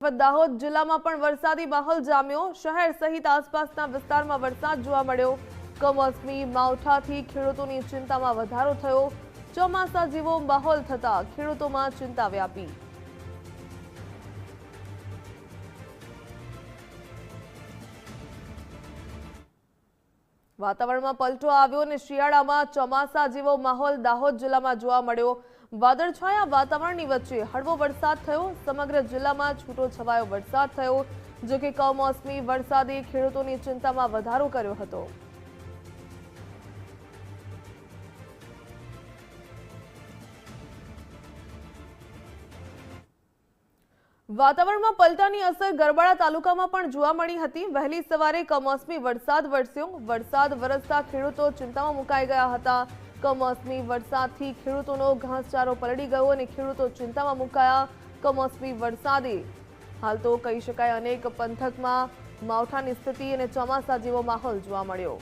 તરફ દાહોદ જિલ્લામાં પણ વરસાદી માહોલ જામ્યો। શહેર સહિત આસપાસના વિસ્તારમાં વરસાદ જોવા મળ્યો। કમોસમી માવઠાથી ખેડૂતોની ચિંતામાં વધારો થયો। ચોમાસા જેવો માહોલ થતા ખેડૂતોમાં ચિંતા વ્યાપી। વાતાવરણમાં પલટો આવ્યો અને શિયાળામાં ચોમાસા જેવો માહોલ દાહોદ જિલ્લામાં જોવા મળ્યો। વાદળછાયા વાતાવરણની વચ્ચે હળવો વરસાદ થયો। સમગ્ર જિલ્લામાં છૂટો છવાયો વરસાદ થયો, જો કે કમોસમી વરસાદે ખેડૂતોની ચિંતામાં વધારો કર્યો હતો। વાતાવરણમાં પલટાની અસર ગરબાડા તાલુકામાં પણ જોવા મળી હતી। વહેલી સવારે કમોસમી વરસાદ વરસ્યો। વરસાદ વરસતા ખેડૂતો ચિંતામાં મુકાઈ ગયા હતા। કમોસમી વરસાદથી ખેડૂતોનો ઘાસચારો પલળી ગયો અને ખેડૂતો ચિંતામાં મુકાયા। કમોસમી વરસાદે હાલ તો કહી શકાય અનેક પંથકમાં માવઠાની સ્થિતિ અને ચોમાસા જેવો માહોલ જોવા મળ્યો।